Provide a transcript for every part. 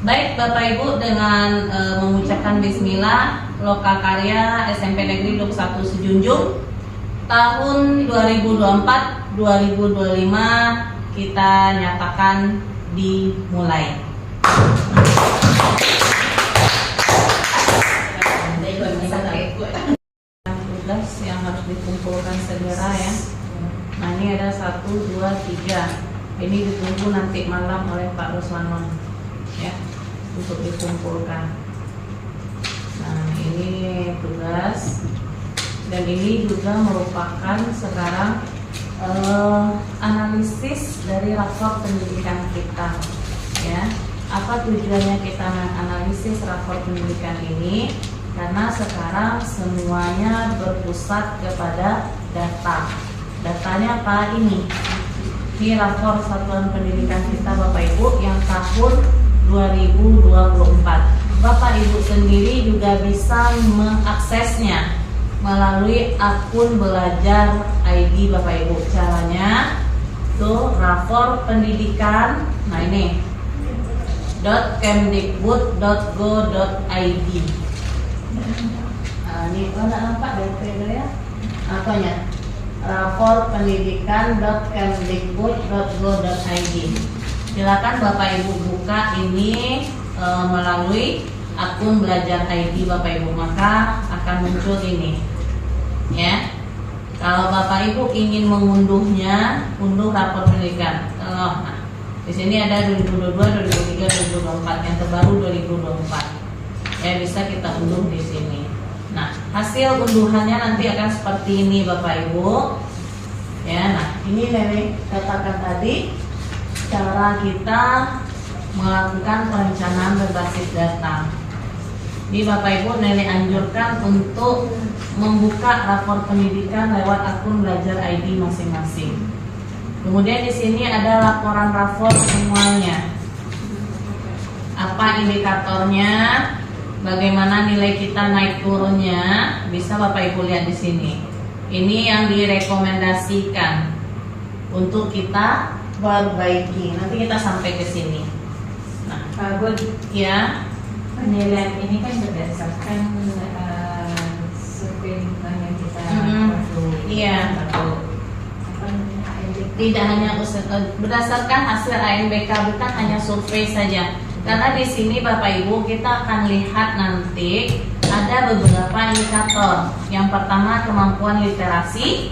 Baik Bapak Ibu, dengan mengucapkan bismillah, Lokakarya SMP Negeri 21 Sejunjung tahun 2024-2025 kita nyatakan dimulai. Tugas yang harus dikumpulkan segera ya. Nah ini ada 1, 2, 3. Ini ditunggu nanti malam oleh Pak Ruswanon ya, untuk dikumpulkan. Nah ini tugas, dan ini juga merupakan sekarang analisis dari rapor pendidikan kita ya. Apa tujuannya kita menganalisis rapor pendidikan ini? Karena sekarang semuanya berpusat kepada data. Datanya apa ini? Ini rapor satuan pendidikan kita Bapak Ibu yang tahun 2024. Bapak Ibu sendiri juga bisa mengaksesnya melalui akun Belajar ID Bapak Ibu. Caranya tuh rapor pendidikan. Nah ini .kemdikbud.go.id. Nah, ini mana nampak dari ya? Apanya? Rapor pendidikan.kemdikbud.go.id. Silakan Bapak Ibu buka ini melalui akun Belajar ID Bapak Ibu, maka akan muncul ini ya. Kalau Bapak Ibu ingin mengunduhnya, unduh rapor pendidikan. Nah, di sini ada 2022, 2023, 2024, yang terbaru 2024 ya, bisa kita unduh di sini. Nah hasil unduhannya nanti akan seperti ini Bapak Ibu ya. Nah ini Nenek katakan tadi cara kita melakukan perencanaan berbasis data. Ini Bapak Ibu Nenek anjurkan untuk membuka rapor pendidikan lewat akun Belajar ID masing-masing. Kemudian di sini ada laporan rapor semuanya. Apa indikatornya? Bagaimana nilai kita naik turunnya? Bisa Bapak Ibu lihat di sini. Ini yang direkomendasikan untuk kita perbaiki. Nanti kita sampai ke sini. Nah, Pak Bud, ya. penilaian ini kan berdasarkan survei lingkungan yang kita Iya. Tidak hanya berdasarkan hasil ANBK, bukan hanya survei saja. Karena di sini Bapak Ibu kita akan lihat nanti ada beberapa indikator. Yang pertama kemampuan literasi,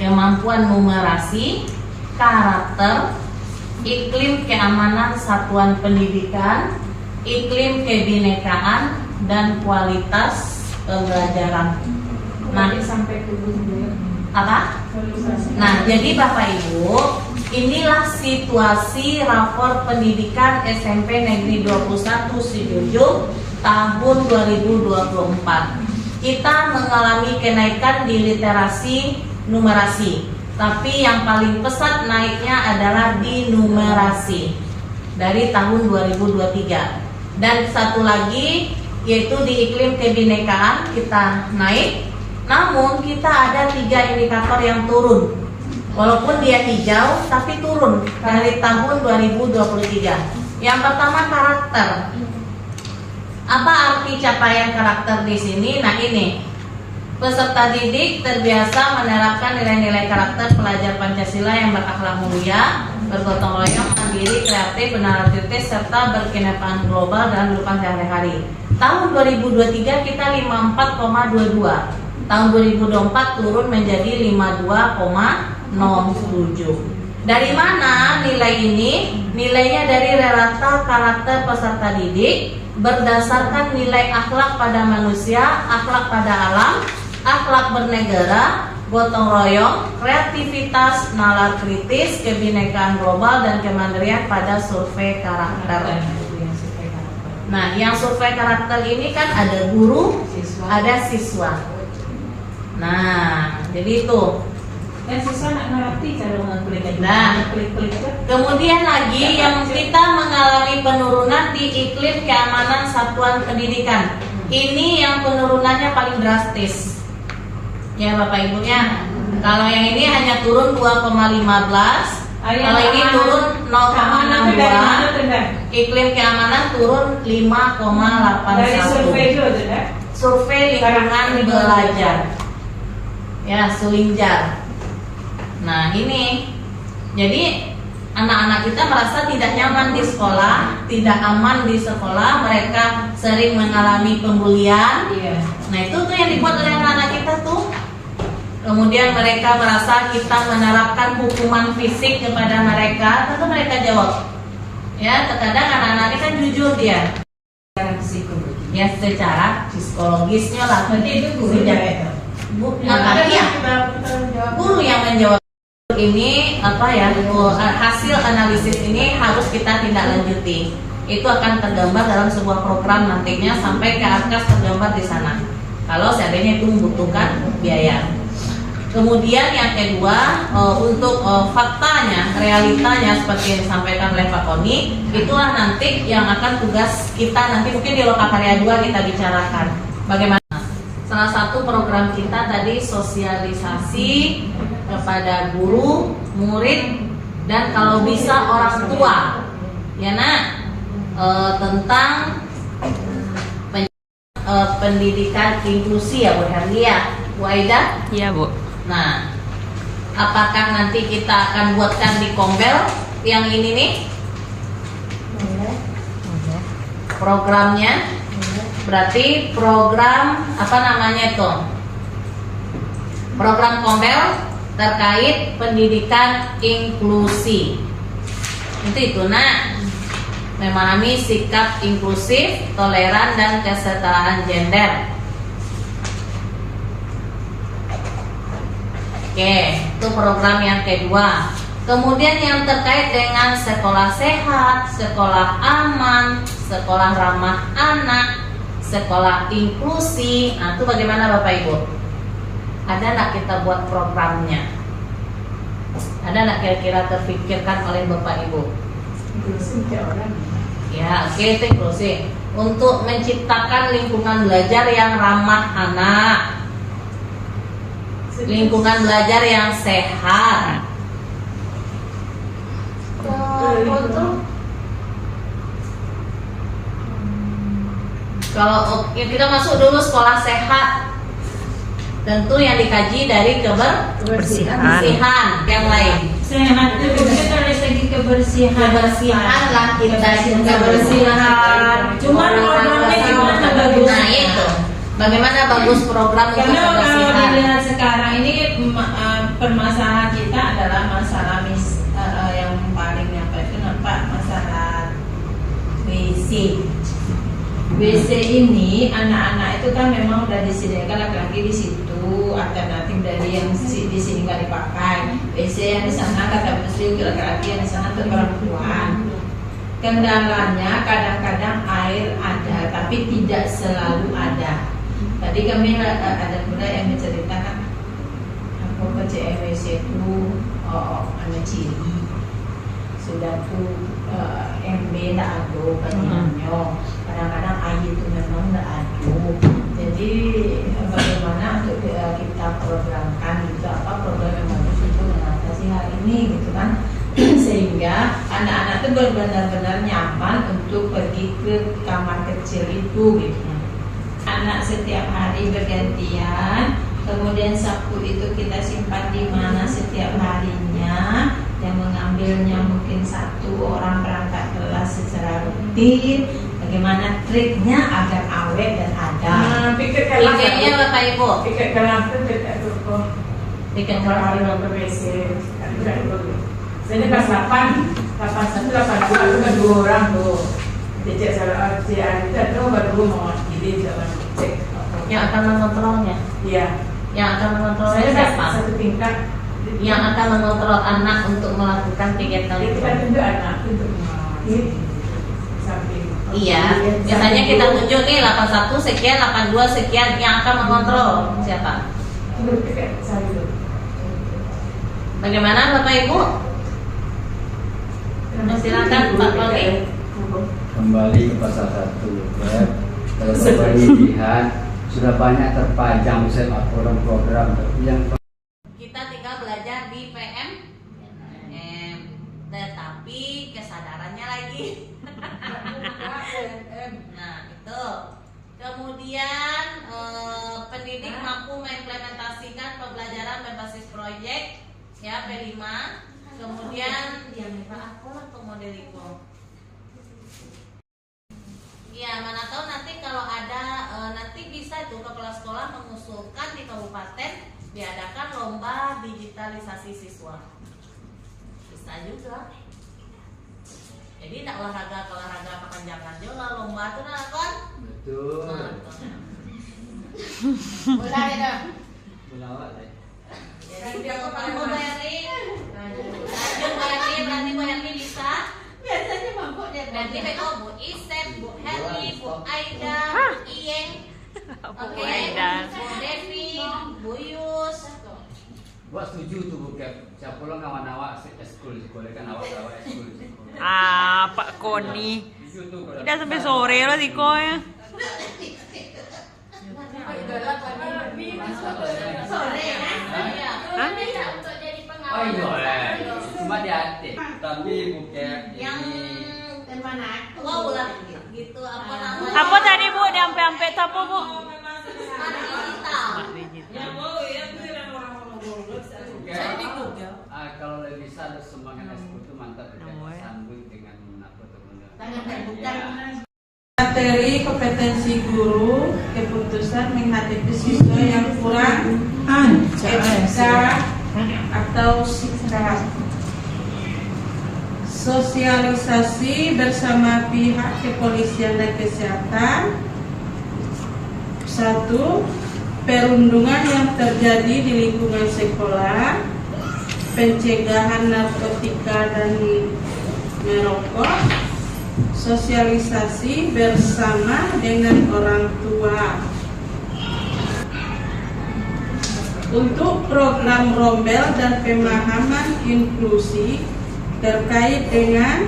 kemampuan numerasi, karakter, iklim keamanan satuan pendidikan, iklim kebinekaan, dan kualitas pembelajaran. Nah, sampai ke apa? Nah, jadi Bapak Ibu, inilah situasi rapor pendidikan SMP Negeri 21 Sejunjung tahun 2024. Kita mengalami kenaikan di literasi numerasi, tapi yang paling pesat naiknya adalah di numerasi dari tahun 2023. Dan satu lagi yaitu di iklim kebinekaan kita naik. Namun kita ada 3 indikator yang turun. Walaupun dia hijau tapi turun dari tahun 2023. Yang pertama karakter. Apa arti capaian karakter di sini? Nah ini, peserta didik terbiasa menerapkan nilai-nilai karakter pelajar Pancasila yang berakhlak mulia, bergotong royong, mandiri, kreatif, bernarsistis, serta berkenekaan global dalam kehidupan sehari-hari. Tahun 2023 kita 54,22. Tahun 2024 turun menjadi 52,07. Dari mana nilai ini? Nilainya dari rata karakter peserta didik berdasarkan nilai akhlak pada manusia, akhlak pada alam, akhlak bernegara, gotong royong, kreativitas, nalar kritis, kebinekaan global, dan kemandirian pada survei karakter. Nah, yang survei karakter ini kan ada guru, ada siswa. Nah, jadi itu. Dan siswa nak ngerti cara mengklik. Nah, klik-klik. Kemudian lagi yang kita mengalami penurunan di iklim keamanan satuan pendidikan. Ini yang penurunannya paling drastis. Ya Bapak Ibu ya. Kalau yang ini hanya turun 2,15, Kalau ini turun keamanan itu dari mana tuh, Dan? 0,62, iklim keamanan turun 5,81. Dari survei itu tuh, Dan? Survei lingkungan belajar. Ya, Sulinjar. Nah, ini jadi anak-anak kita merasa tidak nyaman di sekolah, tidak aman di sekolah, mereka sering mengalami pembulian. Iya. Nah, itu tuh yang dibuat oleh anak-anak kita tuh. Kemudian mereka merasa kita menerapkan hukuman fisik kepada mereka, tentu mereka jawab. Ya, terkadang anak-anak ini kan jujur dia. Ya, secara psikologisnya lah. Berarti itu guru ya itu. Guru yang menjawab. Ini apa ya, hasil analisis ini harus kita tindak lanjuti. Itu akan tergambar dalam sebuah program nantinya sampai ke atas tergambar di sana. Kalau seandainya itu membutuhkan biaya. Kemudian yang kedua, untuk faktanya, realitanya seperti yang disampaikan oleh Pak Koni, itulah nanti yang akan tugas kita nanti mungkin di Lokakarya 2 kita bicarakan. Bagaimana? Salah satu program kita tadi sosialisasi kepada guru, murid, dan kalau bisa orang tua, ya nak, tentang pendidikan inklusi ya Bu Herlia, Bu Aida. Iya Bu. Nah, apakah nanti kita akan buatkan di Kombel yang ini nih? Programnya berarti program apa namanya itu? Program Kombel terkait pendidikan inklusi. Itu nak, memahami sikap inklusif, toleran dan kesetaraan gender. Oke, itu program yang kedua. Kemudian yang terkait dengan sekolah sehat, sekolah aman, sekolah ramah anak, sekolah inklusi. Nah, itu bagaimana Bapak Ibu? Ada nggak kita buat programnya? Ada nggak kira-kira terpikirkan oleh Bapak Ibu? Inklusi orang. Ya, oke, itu inklusi. Untuk menciptakan lingkungan belajar yang ramah anak, lingkungan belajar yang sehat. Kalau kita masuk dulu sekolah sehat, tentu yang dikaji dari kebersihan yang lain. Sehat itu kita dari segi kebersihan. Kebersihan lah kita kebersihan. Cuma programnya gimana bagus? Nah itu, bagaimana bagus program untuk Karena kalau kebersihan? dilihat sekarang ini permasalahan kita adalah masalah yang paling apa itu nampak masalah WC. WC ini anak-anak itu kan memang udah disediakan laki-laki di situ, alternatif dari yang di sini nggak dipakai. WC yang di sana kata muslim, laki-laki yang di sana untuk perempuan. Kendalanya kadang-kadang air ada, tapi tidak selalu ada. Tadi kami ada pula yang menceritakan apa WC itu ada ciri sudah tuh MB tidak ada panjangnya. Kadang-kadang air itu memang tidak ada. Jadi bagaimana untuk kita programkan gitu apa program yang bagus untuk mengatasi hal ini gitu kan, sehingga anak-anak itu benar-benar nyaman untuk pergi ke kamar kecil itu gitu. Anak setiap hari bergantian, kemudian sapu itu kita simpan di mana setiap harinya, yang mengambilnya mungkin satu orang berangkat kelas secara rutin. Bagaimana triknya agar awet dan ada? Idenya Bapak Ibu. Tiket kelas itu tidak cukup. Bikin Kalau program. ada WC, tidak cukup. Saya kelas 8, 81, 82 itu kan 2 orang tuh. Cek salah cek kita tuh baru mau jadi jalan cek. Yang akan mengontrolnya. Iya. Yang akan mengontrol Saya siapa? satu tingkat. Yang akan mengontrol anak untuk melakukan kegiatan Kita itu. tunjuk anak untuk samping. Iya, biasanya kita tunjuk nih 81 sekian, 82 sekian, yang akan mengontrol siapa? Bagaimana Bapak Ibu? Silakan Pak Koni. Kembali ke pasal 1 ya. Kalau Bapak lihat sudah banyak terpajang program-program yang Kita tinggal belajar di PM. tanya lagi. Nah, itu. Kemudian pendidik mampu mengimplementasikan pembelajaran berbasis proyek, ya P5. Kemudian apa atau model itu? Ya, mana tahu nanti kalau ada nanti bisa itu kepala sekolah mengusulkan di kabupaten diadakan lomba digitalisasi siswa. Bisa juga. Jadi tidak olahraga makan juga lomba itu nah kan? Betul. Bola itu. Bola awak deh. Jadi dia kamu bayarin. Lanjut bayarin, berarti bayarin bisa. Biasanya mabuk dia. Berarti beko Bu Isep, Bu Heli, Bu Aida, Bu Iyeng, Bu Aida. Bu Devi, Bu Yus. Buat setuju tuh Bu Kep. Siapa lo ngawan awak eskul sekolah kan awak eskul. Ah, Pak Koni. Setuju tuh. kalau- Udah sampai sore lah Tiko ya. Sore ya. Iya. Hah? Bisa untuk jadi Oh pengawal. iya, cuma di hati. Tapi Bu Kep Yang ini Dan mana? wow lah gitu apa namanya? Apa tadi Bu? Diampe-ampe apa Bu? Smart digital. Yang mau ya tuh yang orang-orang goblok. kalau bisa ada semangat eskul itu mantap ya. Namanya. Sambut dengan apa tuh Tangan terbuka. Materi kompetensi guru, keputusan menghadapi siswa yang kurang etika atau sikap, sosialisasi bersama pihak kepolisian dan kesehatan. 1. Perundungan yang terjadi di lingkungan sekolah, pencegahan narkotika dan merokok, sosialisasi bersama dengan orang tua. Untuk program rombel dan pemahaman inklusi terkait dengan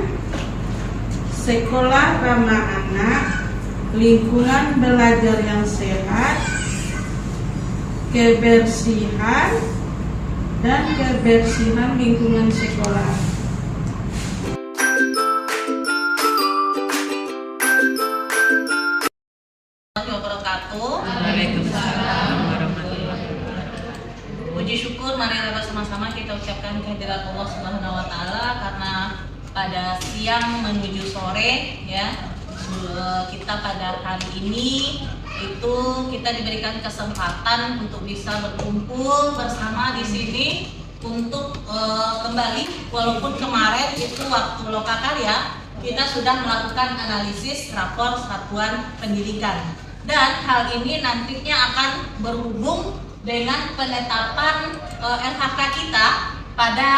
sekolah ramah anak, lingkungan belajar yang sehat, kebersihan dan kebersihan lingkungan sekolah. Waalaikumsalam warahmatullahi wabarakatuh. Puji syukur mari sama-sama kita ucapkan kehadirat Allah Subhanahu wa taala karena pada siang menuju sore ya kita pada hari ini itu kita diberikan kesempatan untuk bisa berkumpul bersama di sini untuk kembali walaupun kemarin itu waktu lokakarya kita sudah melakukan analisis rapor satuan pendidikan. Dan hal ini nantinya akan berhubung dengan penetapan LHK kita pada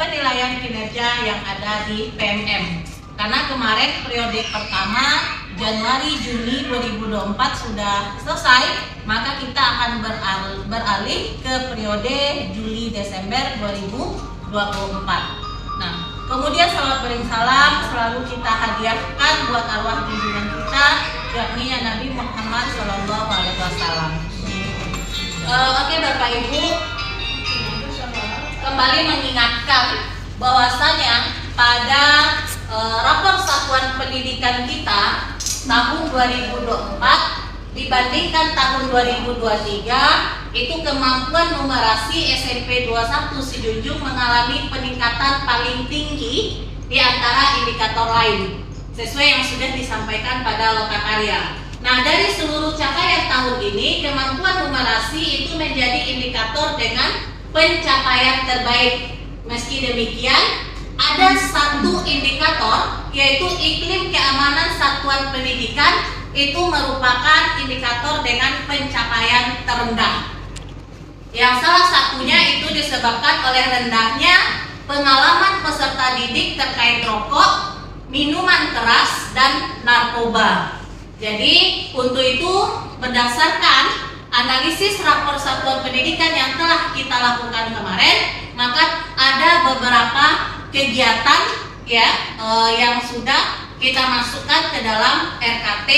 penilaian kinerja yang ada di PMM. Karena kemarin periode pertama Januari Juni 2024 sudah selesai, maka kita akan beralih ke periode Juli Desember 2024. Nah, kemudian salawat bering salam selalu kita hadiahkan buat arwah junjungan kita yakni Nabi Muhammad SAW. Oke Bapak Ibu, kembali mengingatkan bahwasanya pada rapor satuan pendidikan kita tahun 2024 dibandingkan tahun 2023 itu kemampuan numerasi SMP 21 Sijunjung mengalami peningkatan paling tinggi di antara indikator lain sesuai yang sudah disampaikan pada lokakarya. Nah, dari seluruh capaian tahun ini, kemampuan numerasi itu menjadi indikator dengan pencapaian terbaik. Meski demikian, ada satu indikator yaitu iklim keamanan satuan pendidikan itu merupakan indikator dengan pencapaian terendah. Yang salah satunya itu disebabkan oleh rendahnya pengalaman peserta didik terkait rokok, minuman keras, dan narkoba. Jadi untuk itu berdasarkan analisis rapor satuan pendidikan yang telah kita lakukan kemarin, maka ada beberapa kegiatan ya yang sudah kita masukkan ke dalam RKT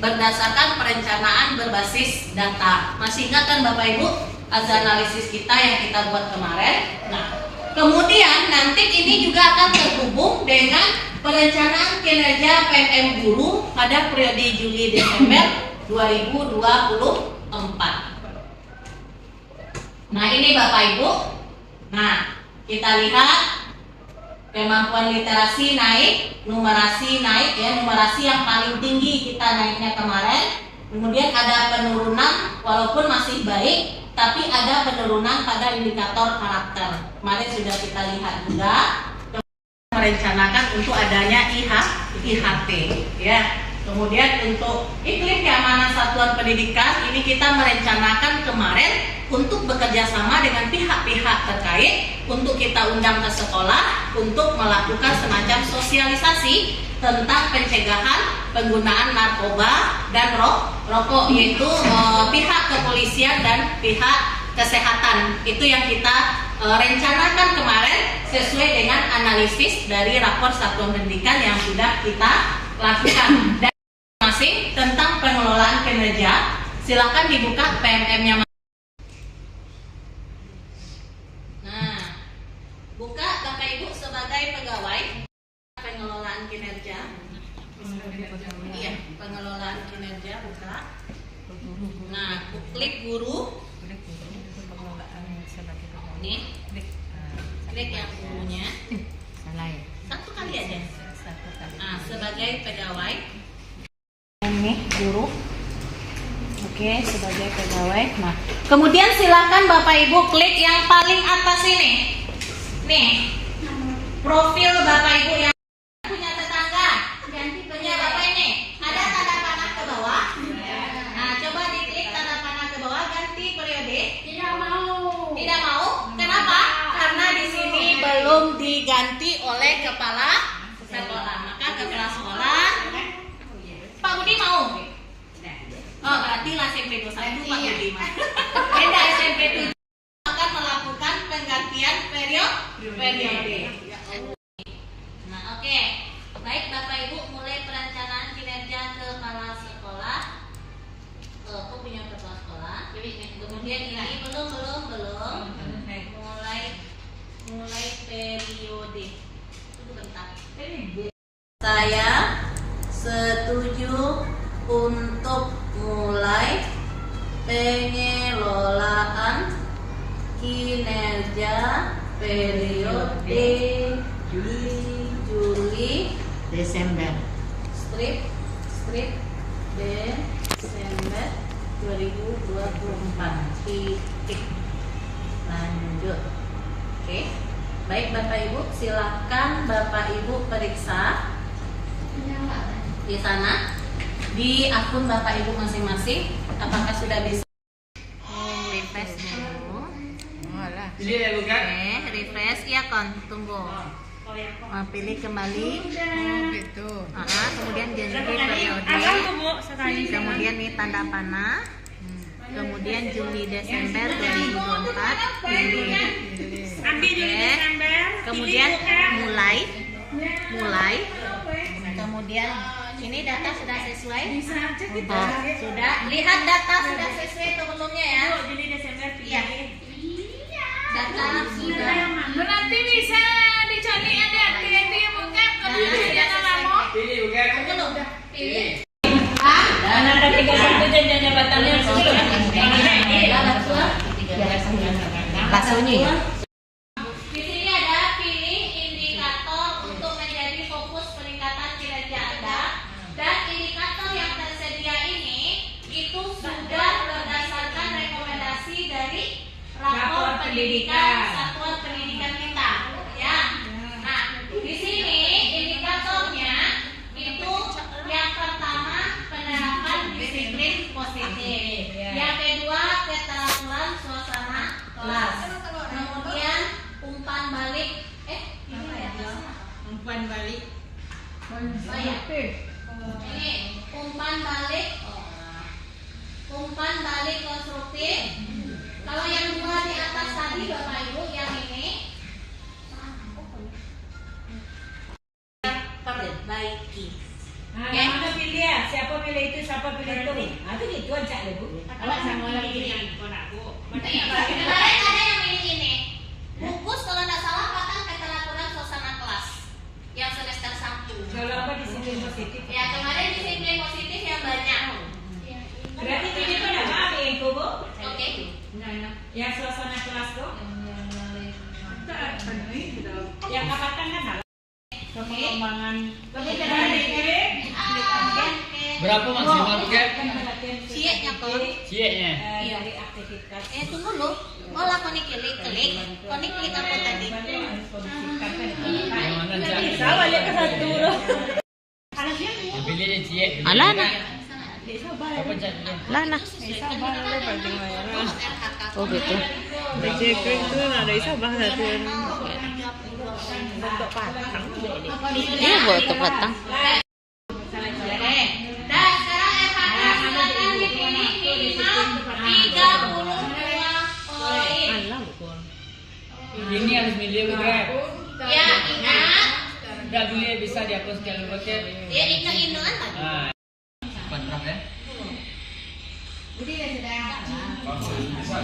berdasarkan perencanaan berbasis data. Masih ingat kan Bapak Ibu hasil analisis kita yang kita buat kemarin? Nah, kemudian nanti ini juga akan terhubung dengan perencanaan kinerja PMM guru pada periode Juli Desember 2024. Nah, ini Bapak Ibu. Nah, kita lihat kemampuan literasi naik, numerasi naik ya, numerasi yang paling tinggi kita naiknya kemarin. Kemudian ada penurunan walaupun masih baik, tapi ada penurunan pada indikator karakter. Kemarin sudah kita lihat juga merencanakan untuk adanya IHT ya. Kemudian untuk iklim keamanan satuan pendidikan ini kita merencanakan kemarin untuk bekerja sama dengan pihak-pihak terkait untuk kita undang ke sekolah untuk melakukan semacam sosialisasi tentang pencegahan penggunaan narkoba dan rokok, yaitu pihak kepolisian dan pihak kesehatan. Itu yang kita rencanakan kemarin sesuai dengan analisis dari rapor satuan pendidikan yang sudah kita lakukan. Dan masing tentang pengelolaan kinerja, silakan dibuka PMM-nya. Nah, buka Bapak Ibu sebagai pegawai pengelolaan kinerja. Iya, pengelolaan kinerja buka. Nah, klik guru. Nih, klik yang gurunya. Satu kali aja. Nah, sebagai pegawai. Ini guru. Oke, sebagai pegawai. Nah, kemudian silakan Bapak Ibu klik yang paling atas ini. Nih, profil Bapak Ibu yang punya tetangga, punya Bapak ini. Ada tanda panah ke bawah. Nah, coba diklik tanda panah ke bawah, ganti periode. Tidak mau. Tidak mau? Kenapa? Karena di sini belum diganti oleh kepala sekolah. Maka kepala sekolah, Pak Budi mau? Oh, berarti lah SMP 21 Pak Budi mah. Beda SMP 7 akan melakukan penggantian periode. Nah, oke. Baik Bapak Ibu, mulai perencanaan kinerja kepala sekolah. Aku punya kepala sekolah. Kemudian ini belum. Mulai periode. Tunggu bentar. Saya setuju untuk mulai pengelolaan kinerja periode Juli Desember. strip Desember 2024. Titik. Lanjut. Oke. Baik Bapak Ibu, silakan Bapak Ibu periksa di sana di akun Bapak Ibu masing-masing apakah sudah bisa. Refresh dulu. Ini ya bukan? Refresh ya kon, tunggu. Pilih kembali. Kemudian ganti periode. Kemudian nih tanda panah. Kemudian Juli Desember 2024. Ambil Juli Desember. Kemudian mulai. Kemudian ini data sudah sesuai? Sudah. Lihat data sudah sesuai atau belumnya ya? Juli Desember. Iya. Data sudah. Nanti bisa dicari ada itu yang bukan kalau sudah lama. Pilih bukan? Belum. Pilih. Dan ada 31 jenjang jabatannya Langsungnya. Di sini ada pilih indikator untuk menjadi fokus peningkatan kinerja Anda, dan indikator yang tersedia ini itu sudah berdasarkan rekomendasi dari rapor pendidikan satuan pendidikan kita, ya. Nah, di sini indikatornya itu yang pertama penerapan disiplin positif, yang kedua keteraturan suasana kelas, kemudian umpan balik umpan balik. Ini umpan balik konstruktif. Kalau yang dua di atas tadi Bapak Ibu, yang ini perbaiki. Nah, yang mana pilih ya? Siapa pilih itu, siapa pilih itu? Nah, itu gitu aja deh, Bu. Awak sama orang pilih yang ikut aku. Kemarin ada yang milih ini. Bungkus kalau tidak salah Patang keteraturan suasana kelas yang semester 1. Yang kapatan kan hal. Perkembangan. Lebih dari Berapa maksimal Kak? Sieknya kok. Cieknya. Dari aktivitas. Tunggu lu. Oh lah koni klik. Koni klik apa tadi? Yang mana Cak? Sama ya ke satu. Pilih aja ciek. Alah nah. Apa Cak? Lah nah. Oh gitu. Iya buat untuk batang. Nah, sekarang FHK silakan dipilih minimal 32 poin. Ini harus milih Kak. Ya ingat. Enggak boleh bisa dihapus sekali pakai. Ya ingat-ingat tadi. Nah. Kontrak ya.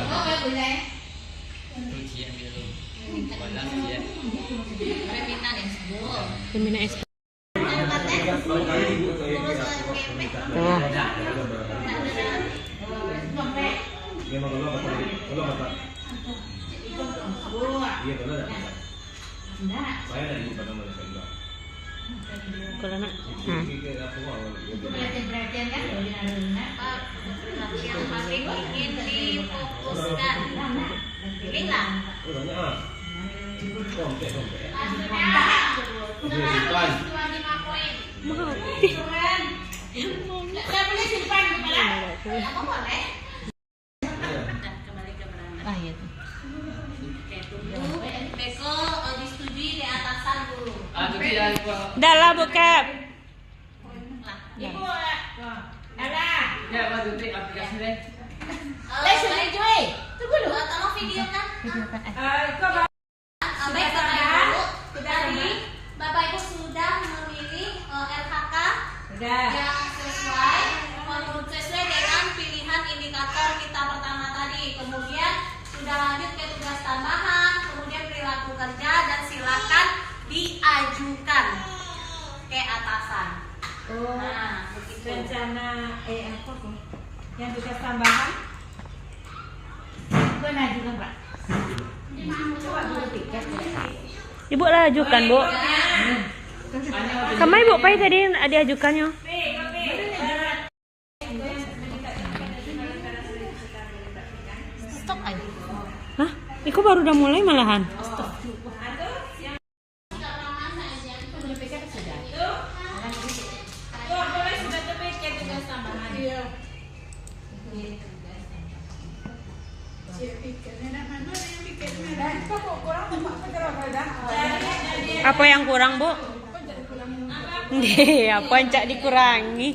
Oh boleh. Itu ciek dulu. Balas ciek. Femina S. Kalau nak. Perhatian kan? Yang paling ingin difokuskan. Pilihlah. Saya boleh simpan kepala. Kamu boleh. Kembali ke beranda. Ah iya tuh. Oke tunggu. Beko disetujui di atasan dulu. Itu tidak. Dah lah bokap. Ibu. Ada. Ya, Pak Tuti aplikasi deh. Sudah Joy. Tunggu dulu. Tolong videokan. Baik Bapak Ibu. Tadi Bapak Ibu sudah memilih RHK yang sesuai dengan pilihan indikator kita pertama tadi. Kemudian sudah lanjut ke tugas tambahan, kemudian perilaku kerja dan silakan diajukan ke atasan. Nah, begitu. Rencana apa tuh? Yang tugas tambahan? Benar juga, Pak. Coba dulu tiket. Ibu lah ajukan, Bu. Sama Ibu Pai tadi diajukannya. Stop aja. Hah? Iku baru udah mulai malahan. Apa yang kurang, Bu? Nggih, apa yang cak dikurangi?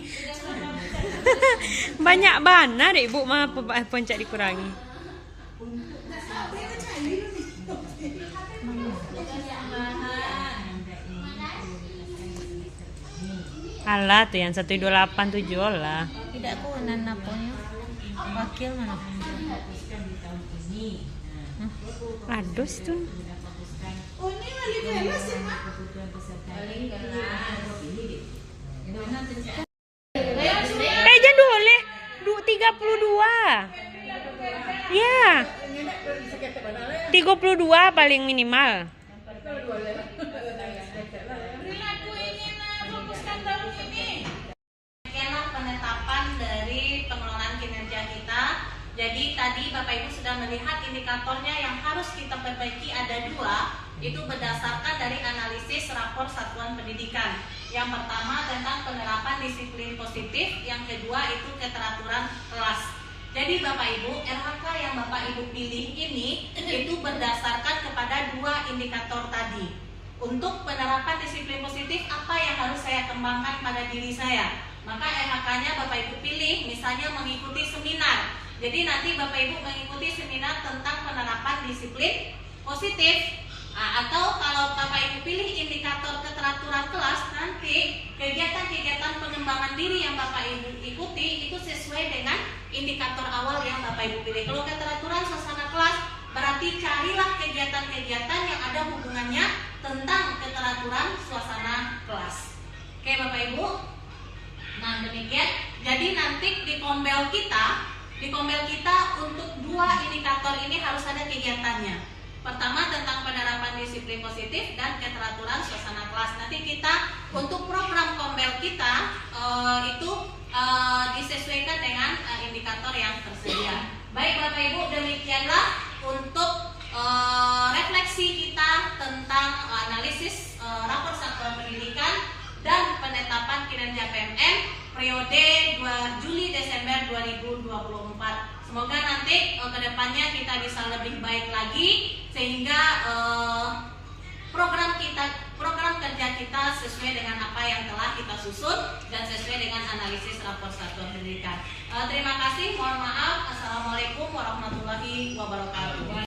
Banyak bana deh, Bu, mah apa yang cak dikurangi? Alah tuh yang 1287 lah. Tidak aku nanaponya. Wakil mana? Adus tuh. Jangan boleh 32. Ya. 32 paling minimal. Skema penetapan dari pengelolaan kinerja kita. Jadi tadi Bapak Ibu sudah melihat indikatornya yang harus kita perbaiki ada 2. Itu berdasarkan dari analisis rapor satuan pendidikan. Yang pertama tentang penerapan disiplin positif, yang kedua itu keteraturan kelas. Jadi Bapak Ibu, RHK yang Bapak Ibu pilih ini itu berdasarkan kepada 2 indikator tadi. Untuk penerapan disiplin positif, apa yang harus saya kembangkan pada diri saya? Maka RHK-nya Bapak Ibu pilih, misalnya mengikuti seminar. Jadi nanti Bapak Ibu mengikuti seminar tentang penerapan disiplin positif. Atau kalau Bapak Ibu pilih indikator keteraturan kelas, nanti kegiatan-kegiatan pengembangan diri yang Bapak Ibu ikuti itu sesuai dengan indikator awal yang Bapak Ibu pilih. Kalau keteraturan suasana kelas, berarti carilah kegiatan-kegiatan yang ada hubungannya tentang keteraturan suasana kelas. Oke Bapak Ibu. Nah demikian. Jadi nanti di kombel kita untuk 2 indikator ini harus ada kegiatannya. Pertama tentang penerapan disiplin disiplin positif dan keteraturan suasana kelas. Nanti kita untuk program Kombel kita itu disesuaikan dengan indikator yang tersedia. Baik Bapak Ibu, demikianlah untuk refleksi kita tentang analisis rapor satuan pendidikan dan penetapan kinerja PMM periode 2 Juli Desember 2024. Semoga nanti kedepannya kita bisa lebih baik lagi sehingga program kerja kita sesuai dengan apa yang telah kita susun dan sesuai dengan analisis rapor satuan pendidikan. Terima kasih, mohon maaf. Assalamualaikum warahmatullahi wabarakatuh.